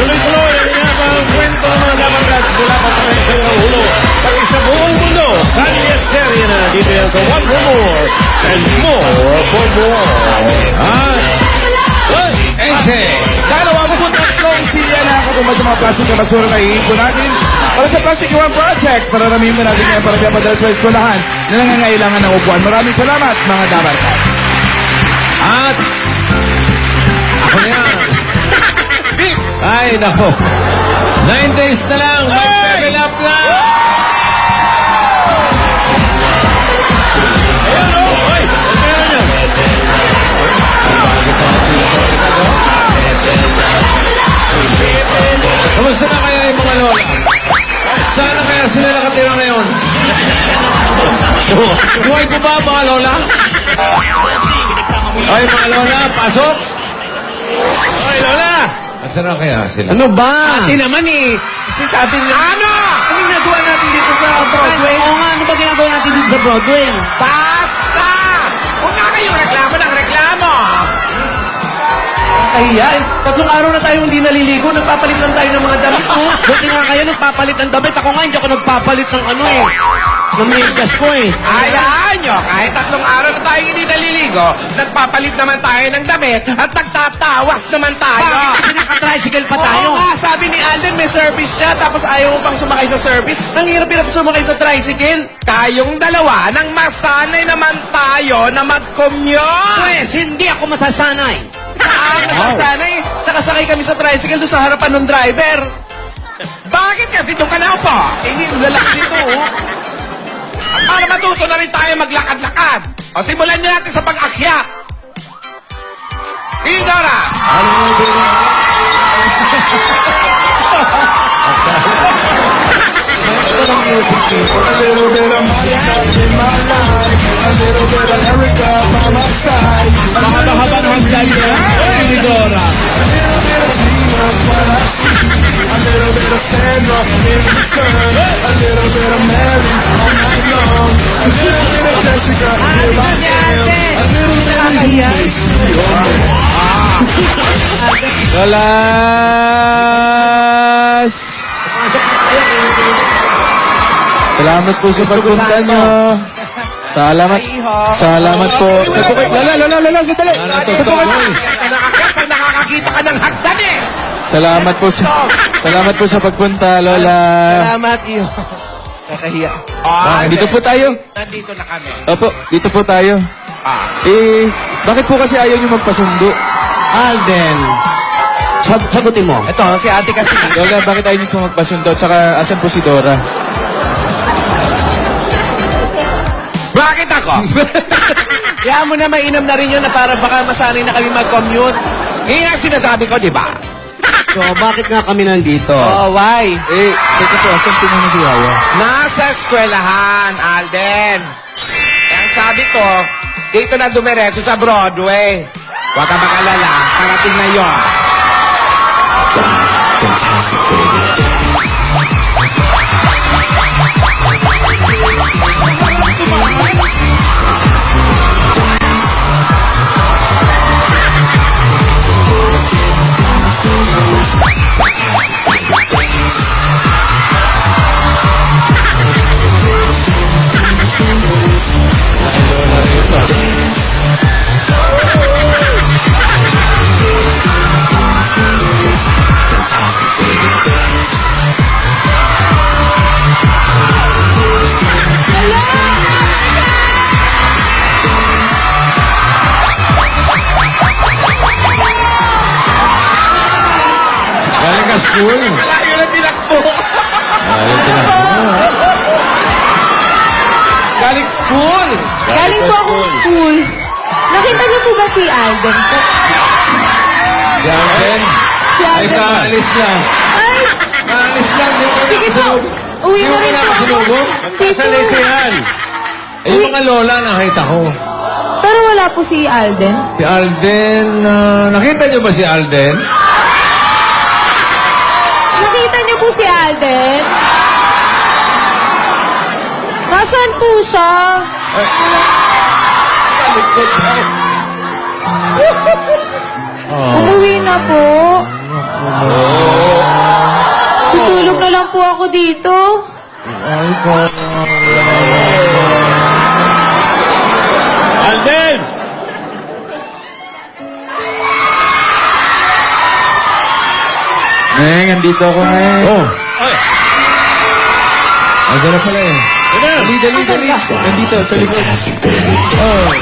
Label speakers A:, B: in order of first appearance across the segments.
A: Tuloy-tuloy ang inabang kwento ng mga dabarkad mula pa tayo sa ulo. Pati sa buong mundo, Kalye Serye na dito yan sa One for More and More for More.
B: Dalawa po tatlong silya na katumbas sa mga plastic na basura na iipon natin para sa Plastic Iwan Project. Pararamihin mo natin ngayon para pinapadalas sa eskwelahan na nangangailangan ng upuan. Maraming salamat mga dabarkad.
A: At ako na yan. Ay, nako. 9 days na lang. Mag-level up na. Ayan o. Ay, meron yan. Kamusta na kaya yung mga lola? Saan na kaya sila nakatira ngayon? Buhay ko ba mga lola? Ay, mga lola, pasok! Ay, lola! Saan na kaya sila?
C: Ano ba?
D: Ate naman eh. Kasi sabi nila...
B: Ano?
D: Ano yung nagawa natin dito sa Broadway?
C: Oo nga, ano ba ginagawa natin dito sa Broadway?
B: Basta! Huwag nga kayong reklamo ng reklamo!
D: Ay, ay. 3 araw na tayo hindi naliligo. Nagpapalit lang tayo ng mga damit mo.
C: Buti nga kayo nagpapalit ng damit. Ako nga, hindi ako nagpapalit ng ano eh. Ng medyas ko eh.
B: Hayaan nyo, kahit 3 araw na tayo hindi naliligo, nagpapalit naman tayo ng damit at nagtatawas naman tayo.
C: Bakit naka-tricycle pa tayo?
D: Oo nga, sabi ni Alden may service siya tapos ayaw mo pang sumakay sa service. Ang hirap-hirap sumakay sa tricycle.
B: Tayong dalawa nang masanay naman tayo na mag-commute.
C: Pues, hindi ako masasanay.
D: Nasasanay. Nakasakay kami sa tricycle doon sa harapan ng driver.
B: Bakit kasi doon ka na po?
D: Eh, hindi, lalaki nito oh.
B: Para matuto na rin tayo maglakad-lakad. O simulan niyo natin sa pag-akyat. Idora!
C: Ito ng music dito.
E: A little bit of Monica in my life, a little bit of Erica by my side,
C: Mahaba-haba ng hagdan niya. Pinidora.
E: a little bit of Gina's what I see, a little bit of Sandra in the sun, a little bit of Mary all night long, a little bit of Jessica, here I am, a little bit of
B: Lalas! Salamat po sa pagpunta nyo. Salamat po. Lala, sandali. Pag nakakakita ka ng hagdan eh. Salamat po sa pagpunta, Lola.
D: Salamat iyo. Kakahiya.
B: Dito po tayo.
D: Nandito na kami.
B: Opo, dito po tayo. Bakit po kasi ayaw nyo magpasundo?
C: Alden. Sagutin mo.
D: Ito, si ate kasi.
B: Lola, bakit ayaw nyo po magpasundo? Tsaka, asan po si Dora?
D: Bakit ako? Kaya mo na mainam na rin yun na para baka masanay na kami mag-commute.
B: Ngayon ang sinasabi ko, di ba?
C: So, bakit nga kami nandito?
D: Oh, why?
B: Teka po, asan po na si Yaya?
F: Nasa eskwelahan, Alden. Eh, ang sabi ko, dito na dumiretso sa Broadway. Huwag ka mag-alala, parating na yon.
A: Galing ka school.
B: Malayo na tinakbo. Galing school.
G: Galing po akong school. Nakita niyo po ba si Alden po?
A: Si Alden.
G: Si
A: Ay,
G: Alden.
A: kaalis lang.
G: Ay,
A: Kaalis lang. Di ko
G: sige po.
A: nakasunod.
G: Uwi
A: Di
G: na
A: mo
G: rin po ako.
A: nakasunod?
G: Dito.
A: Eh, yung mga lola nakita ko.
G: Pero wala po si Alden.
A: Si Alden, nakita niyo ba si Alden?
G: Nakita niyo po si Alden? Nasaan po siya? Umuwi na po.
A: Oo.
G: po ako dito.
A: Alden!
B: Neng, andito ako ngayon.
A: Oh. Ay.
B: Andito na pala eh.
A: Dali, dali,
G: Asan ka?
B: Nandito, sa likod.
G: Bagay pa.
A: Hoy!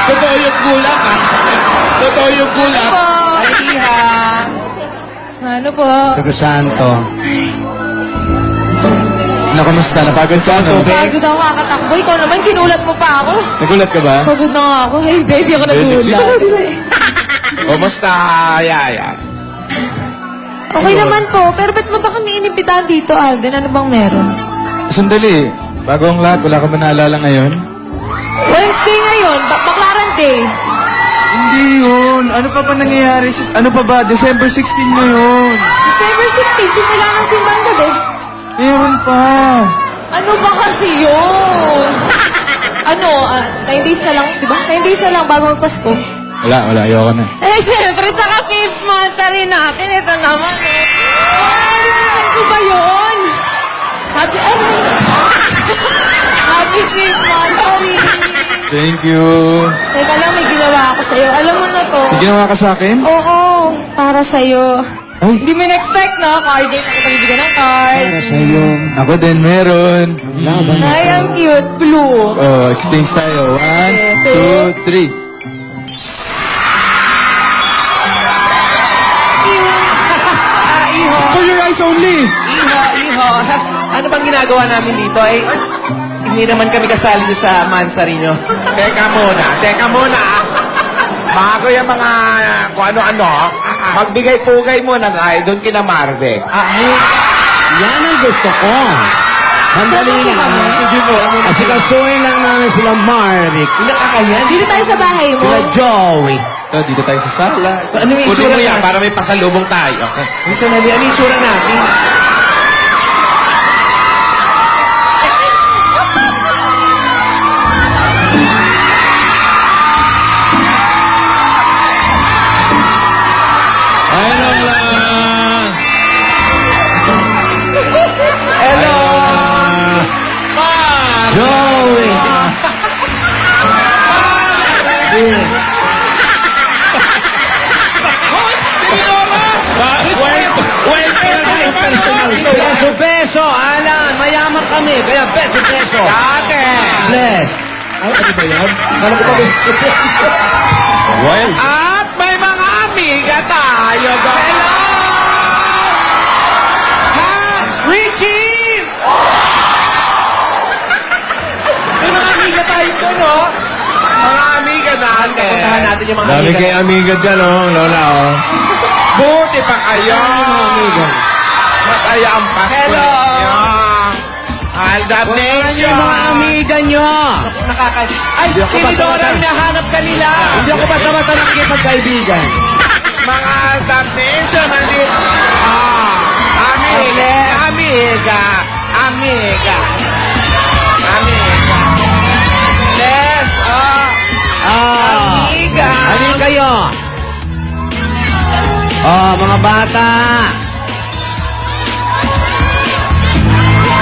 A: Totoo yung gulat, ha? Totoo yung gulat.
G: Po.
D: Iha.
G: Ano po?
C: Sabi Santo.
B: Nakamusta? Napagod sa ano?
G: Pagod ako kakatakbo. Ikaw naman, ginulat mo pa ako.
B: Nagulat ka ba?
G: Pagod na nga ako. Hindi ako nagulat.
F: Kumusta, Yaya?
G: Okay naman po. Pero ba't mo ba kami inibitahan dito, Alden? Ano bang meron?
B: Sandali. Bago ang lahat, wala ka ba naalala ngayon?
G: Wednesday ngayon. Baklaran Day.
B: Hindi yun. Ano pa ba nangyayari? Ano pa ba? December 16 na yun.
G: December 16, simula ng simbang gabi.
B: Meron pa.
G: Ano ba kasi yun? Ano, 9 days na lang, di ba? 9 days na lang bago magpasko.
B: Wala. Ayoko na.
G: Eh, siyempre, tsaka 5th month rin natin. Ito naman, eh. Ano ko ba yun? Happy, ano? Happy 5th month, sorry.
B: Thank you.
G: Teka lang, may ginawa ako sa'yo. Alam mo na to.
B: May ginawa ka sa akin?
G: Oo, para sa'yo.
B: Ay.
G: Hindi mo na-expect, no? Card date ako pagbibigyan ng card.
C: Para sa'yo.
B: Ako din, meron.
C: Laban.
G: Ay, ang cute. Blue.
B: Oh, exchange tayo. 1, 2, 3. For your eyes only.
D: Iho. Ano bang ginagawa namin dito? Eh, hindi naman kami kasali doon sa Mansarino.
F: Teka muna. Bago yung mga kung ano-ano, magbigay-pugay muna tayo doon kina Marve.
C: Yan ang gusto ko. Sandali
G: Saan
C: lang.
G: ako?
C: Sige po. Kasi kasuhin lang namin sila Marvick.
D: Pinakakayan.
G: Dito tayo sa bahay mo.
C: Sila Joey.
B: Oh, dito tayo sa sala.
D: Ano yung
F: Kunin
D: itsura
F: mo yan
D: natin?
F: para may pasalubong tayo.
D: Minsan ano yung itsura natin?
A: Ayun lang.
D: Hello!
C: Joey. Beso-beso. Alan, mayaman kami. Kaya beso-beso.
F: Dati!
C: Bless.
A: Well,
F: At may mga amiga tayo doon. Hello!
D: Ha? Richie! May mga amiga tayo doon, no?
F: Mga amiga natin.
D: Puntahan natin yung mga
A: dami
D: amiga.
A: kay amiga dyan, oh, Lola, oh.
F: Buti pa kayo.
C: Mga amiga.
F: Masaya ang Pasko
D: Hello.
F: ninyo. Aldab
C: Ano
F: Nation.
C: yung mga amiga nyo?
D: Ay,
C: Hindi ako
D: Tinidora,
C: bata-bata.
D: hinahanap ka nila.
C: Hindi ako bata-bata nakikipagkaibigan.
F: Mga Aldab Nation. Nandito. Amiga. Yes, amiga.
C: Ano kayo? Oh, mga bata.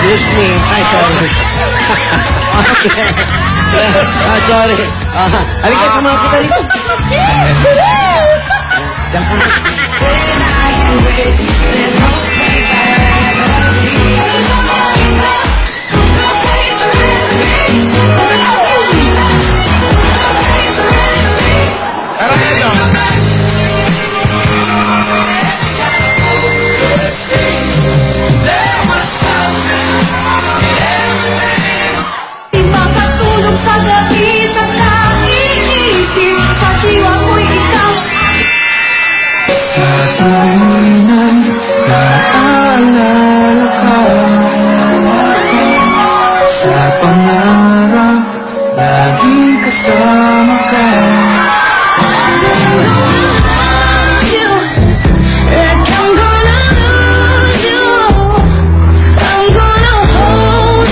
C: Excuse me. Ay, sorry. Okay. Sorry. Halika, sumunod kita dito. Diyan ka na.
F: Pero ano?
H: Di makatulog sa gabi sa naiisip sa diwa mo'y ikaw.
E: Sa tuwina'y naaalala ka. Sa pangarap, laging kasama ka.
H: Like I'm gonna lose you. I'm gonna hold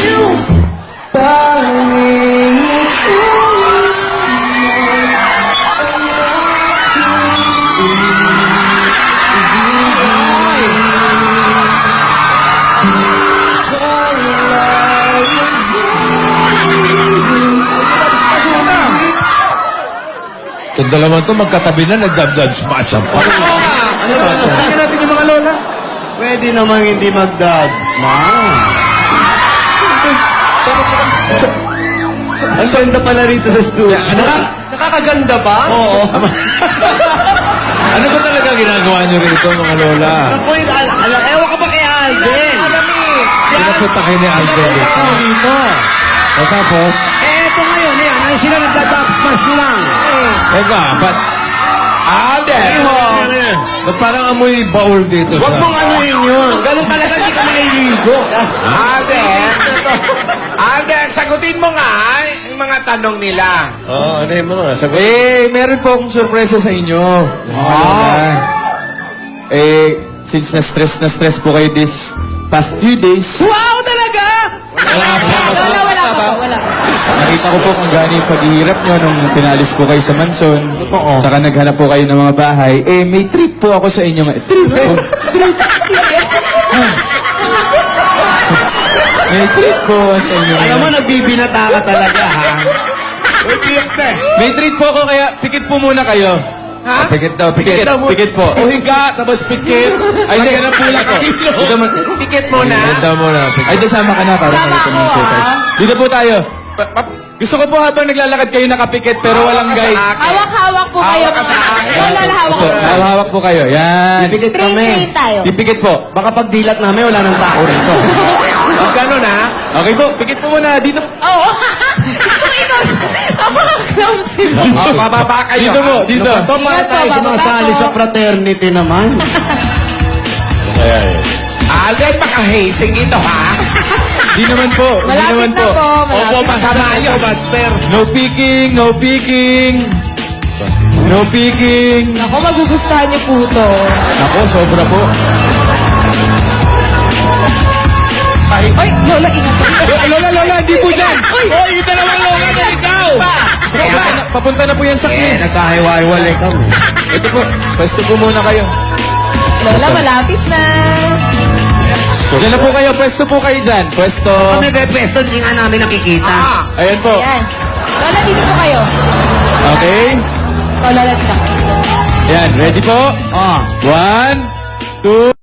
A: dalawang to magkatabi na, nagdab-dab match up pa.
C: Ano ba?
B: Tingnan natin yung mga lola.
C: Pwede namang hindi magdad. Ang ganda pala rito sa studio.
D: Nakakaganda ba?
C: Oo.
A: Ano ba talaga ginagawa niyo rito, mga lola?
C: Ako yun, ewan ka ba kay Alden?
D: Alam eh.
A: Pinapunta kayo ni Alden dito.
C: Ako dito.
A: O tapos,
C: Eto ngayon, ay sila nagda-dub smash lang.
A: teka, ba't ba't parang amoy baul dito
C: Huwag
A: sa...
C: mong anuin yun. Ganun talaga hindi kami naliligo.
F: Alden, sagutin mo nga yung mga tanong nila.
A: Oo, ano yung mga sagot?
B: Meron po akong sorpresa sa inyo. Since na-stress po kayo this past few days,
D: Wow, talaga?
G: Wala.
B: nakita ko po kung gaano yung paghihirap nyo nung pinalis po kayo sa mansion.
C: Totoo.
B: Saka naghanap po kayo ng mga bahay. May treat po ako sa inyo. Treat po. May treat po sa inyo.
C: Alam mo, nagbibinata ka talaga, ha?
B: May treat po ako kaya pikit po muna kayo.
F: Ha?
B: Pikit daw, pikit. Pikit po.
A: O higa, tapos pikit.
B: Ay, hindi. Lagyan ng pula ko. Dito mo.
F: Pikit mo na.
A: Ganda mo na.
B: Ay, di sama ka na para
G: Sama
B: makita mo yung
G: ako,
B: surprise.
G: ah.
B: Dito po tayo. Gusto ko po habang naglalakad kayo nakapikit pero walang
F: Hawak ka
B: guide.
F: sa akin.
G: Hawak-hawak po kayo.
F: Hawak ka sa akin.
G: Lola, hawak
B: Opo,
G: po.
B: hawak po kayo. Yan.
C: Pipikit kami.
G: Train tayo.
B: Dipikit po.
C: Baka pag dilat namin, wala nang tao rito.
F: O, gano'n ha?
B: Okay po, pikit po muna. Dito.
G: Oo. Ito. Ang mga clumsy mo.
F: O, bababa kayo.
B: Dito po,
F: ha?
B: dito.
C: Ito, para
G: Ingat po,
C: tayo
G: bababa
C: sumasali
G: po.
C: sa fraternity naman.
F: Alden, baka hazing ito ha?
B: Di naman po. Di
G: Malapit
B: naman
G: na po.
F: Opo,
G: Malapit na.
F: masama yun, master.
B: No peeking, no peeking. No peeking.
G: Ako, magugustuhan niyo po to.
B: Ako, sobra po.
G: Ay, Lola, ingat po.
B: Lola, hindi po dyan.
G: Uy!
B: Oy, ito naman, Lola, na ikaw. Papunta na po yan sa clip.
C: Nagkahiwa-hiwalay kami.
B: Ito po, pwesto po muna kayo.
G: Lola, malapit na.
B: Diyan na po kayo, pwesto po kayo dyan. Pwesto.
C: Kami bebesto, hindi nga namin nakikita.
B: Ayan po.
G: Ayan. Lola, dito po kayo.
B: Okay.
G: Ikaw, Lola, dito.
B: Yan, ready po?
C: Oh.
B: 1, 2,